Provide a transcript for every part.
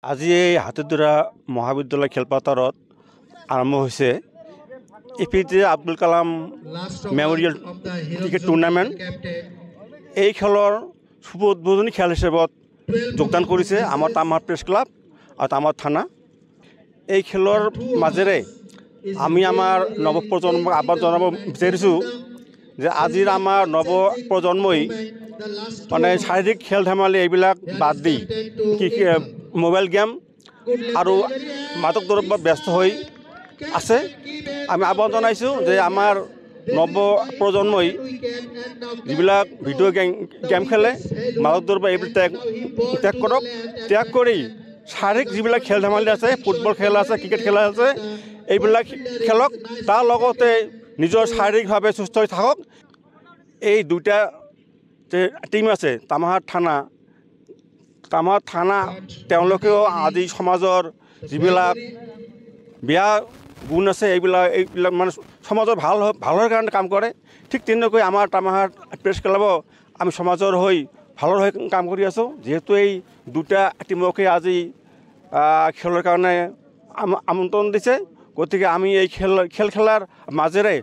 আজি এই হাতীদুৰা মহাবিদ্যালয় খেলপথাৰত আৰম্ভ হৈছে APJ Abdul Kalam memorial cricket tournament. এই খেলৰ শুভ উদ্বোধনী খেল হিচাপত যোগদান কৰিছে আমাৰ তামাৰ প্ৰেছ ক্লাব আৰু তামাৰ থানা। এই খেলৰ মাজেৰে আমি আমাৰ নৱপ্ৰজন্মক আহ্বান জনাব বিচাৰিছোঁ যে আজিৰ আমাৰ নৱপ্ৰজন্মই মানে শাৰীৰিক খেল ধেমালি এইবিলাক বাদ দি মোবাইল গেম আৰু মাদক দ্ৰব্যত ব্যস্ত হৈ আছে। আমি আহ্বান জনাইছোঁ যে আমাৰ নৱপ্ৰজন্মই যিবিলাক ভিডিঅ' গেম খেলে, মাদক দ্ৰব্য এইবিলাক ত্যাগ কৰক। ত্যাগ কৰি শাৰীৰিক যিবিলাক খেল ধেমালি আছে, ফুটবল খেল আছে, ক্ৰিকেট খেল আছে, এইবিলাক খেলক। তাৰ লগতে নিজৰ শাৰীৰিকভাৱে সুস্থ হৈ থাকক। এই দুটা যে টিম আছে তামাৰ থানা তেওঁলোকেও আজি সমাজৰ যিবিলাক বেয়া গুণ আছে এইবিলাক মানে সমাজৰ ভালৰ কাৰণে কাম কৰে। ঠিক তেনেকৈ আমাৰ তামাৰ প্ৰেছ ক্লাবো আমি সমাজৰ হৈ ভালৰ হৈ কাম কৰি আছোঁ। যিহেতু এই দুটা টিমকে আজি খেলৰ কাৰণে আমন্ত্ৰণ দিছে, গতিকে আমি এই খেল খেলাৰ মাজেৰে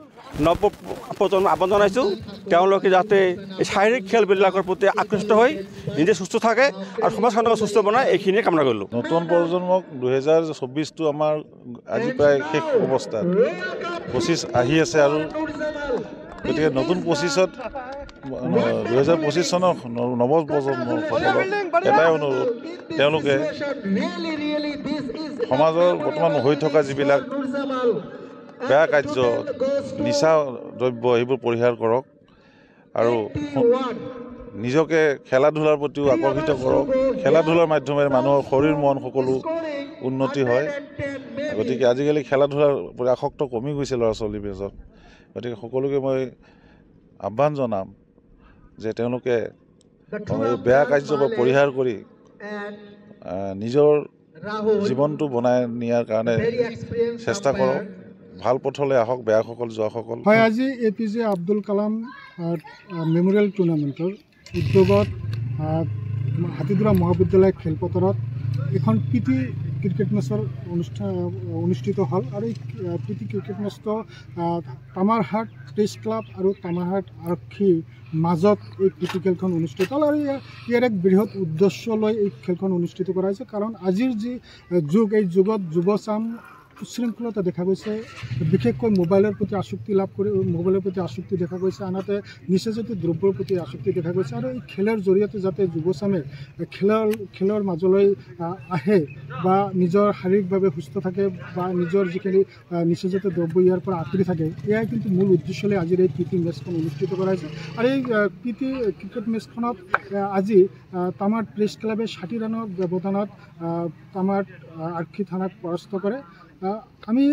নৱপ্ৰজন্মক আহ্বান জনাইছোঁ তেওঁলোকে যাতে এই শাৰীৰিক খেলবিলাকৰ প্ৰতি আকৃষ্ট হৈ নিজে সুস্থ থাকে আৰু সমাজখনক সুস্থ বনায়, এইখিনিয়ে কামনা কৰিলোঁ। নতুন প্ৰজন্মক 2024টো আমাৰ আজি প্ৰায় শেষ অৱস্থাত, 25 আহি আছে আৰু গতিকে নতুন 25ত 2025 চনৰ নৱপ্ৰজন্মসকলক এটাই অনুৰোধ, তেওঁলোকে সমাজৰ বৰ্তমান হৈ থকা যিবিলাক বেয়া কাৰ্য, নিচা দ্ৰব্য এইবোৰ পৰিহাৰ কৰক আৰু নিজকে খেলা ধূলাৰ প্ৰতিও আকৰ্ষিত কৰক। খেলা ধূলাৰ মাধ্যমেৰে মানুহৰ শৰীৰ মন সকলো উন্নতি হয়। গতিকে আজিকালি খেলা ধূলাৰ প্ৰতি আসক্ত কমি গৈছে ল'ৰা ছোৱালীৰ মাজত। গতিকে সকলোকে মই আহ্বান জনাম যে তেওঁলোকে বেয়া কাৰ্য পৰিহাৰ কৰি নিজৰ জীৱনটো বনাই নিয়াৰ কাৰণে চেষ্টা কৰক। ভাল পথলৈ আহক, বেয়াসকল যোৱাসকল। হয়, আজি এপিজে আব্দুল কালাম মেমৰিয়েল টুৰ্ণামেণ্টৰ উদ্যোগত হাতীদুৰা মহাবিদ্যালয় খেলপথাৰত এখন প্ৰীতি ক্ৰিকেট মেচৰ অনুষ্ঠিত হ'ল আৰু এই প্ৰীতি ক্ৰিকেট মেচটো তামাৰহাট প্ৰেছ ক্লাব আৰু তামাৰহাট আৰক্ষীৰ মাজত এই প্ৰীতি খেলখন অনুষ্ঠিত হ'ল আৰু ইয়াৰ এক বৃহৎ উদ্দেশ্য লৈ এই খেলখন অনুষ্ঠিত কৰা হৈছে। কাৰণ আজিৰ যি যুগ, এই যুগত যুৱচাম উচ্ছৃংখলতা দেখা গৈছে, বিশেষকৈ মোবাইলৰ প্ৰতি আসক্তি মোবাইলৰ প্ৰতি আসক্তি দেখা গৈছে, আনহাতে নিচাজাতীয় দ্ৰব্যৰ প্ৰতি আসক্তি দেখা গৈছে। আৰু এই খেলৰ জৰিয়তে যাতে যুৱচামে খেলৰ মাজলৈ আহে বা নিজৰ শাৰীৰিকভাৱে সুস্থ থাকে বা নিজৰ যিখিনি নিচাজাতীয় দ্ৰব্য ইয়াৰ পৰা আঁতৰি থাকে, এয়াই কিন্তু মূল উদ্দেশ্যলৈ আজিৰ এই প্ৰীতি মেচখন অনুষ্ঠিত কৰা হৈছে। আৰু এই প্ৰীতি ক্ৰিকেট মেচখনত আজি তামাৰ প্ৰেছ ক্লাবে 60 ৰানৰ ব্যৱধানত তামাৰ আৰক্ষী থানাক পৰাস্ত কৰে। আমি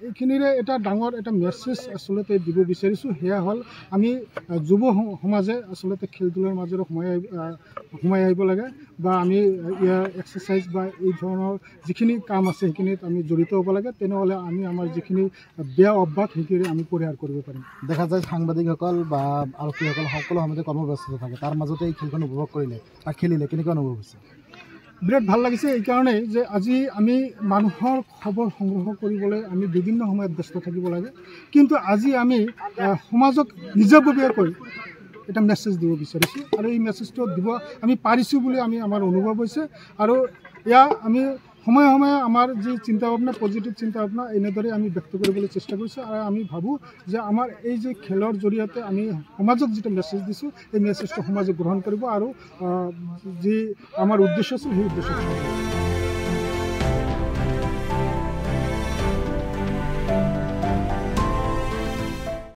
এইখিনিৰে এটা ডাঙৰ এটা মেছেজ আচলতে দিব বিচাৰিছোঁ, সেয়া হ'ল আমি যুৱ সমাজে আচলতে খেল ধূলাৰ মাজেৰে সোমাই আহিব লাগে বা আমি ইয়াৰ এক্সাৰচাইজ বা এই ধৰণৰ যিখিনি কাম আছে সেইখিনিত আমি জড়িত হ'ব লাগে। তেনেহ'লে আমি আমাৰ যিখিনি বেয়া অভ্যাস সেইখিনি আমি পৰিহাৰ কৰিব পাৰিম। দেখা যায় সাংবাদিকসকল বা আৰক্ষীসকল সকলো সময়তে কৰ্মব্যস্ত থাকে, তাৰ মাজতে এই খেলখন উপভোগ কৰিলে বা খেলিলে কেনেকুৱা অনুভৱ হৈছে? বিৰাট ভাল লাগিছে এইকাৰণেই যে আজি আমি মানুহৰ খবৰ সংগ্ৰহ কৰিবলৈ আমি বিভিন্ন সময়ত ব্যস্ত থাকিব লাগে, কিন্তু আজি আমি সমাজক নিজাববীয়াকৈ এটা মেছেজ দিব বিচাৰিছোঁ আৰু এই মেছেজটো দিব আমি পাৰিছোঁ বুলি আমাৰ অনুভৱ হৈছে। আৰু এয়া আমি সময়ে সময়ে আমাৰ যি চিন্তা ভাৱনা, পজিটিভ চিন্তা ভাৱনা এনেদৰে আমি ব্যক্ত কৰিবলৈ চেষ্টা কৰিছোঁ। আৰু আমি ভাবোঁ যে আমাৰ এই যে খেলৰ জৰিয়তে আমি সমাজক যিটো মেছেজ দিছোঁ, এই মেছেজটো সমাজে গ্ৰহণ কৰিব আৰু যি আমাৰ উদ্দেশ্য আছিল সেই উদ্দেশ্যটো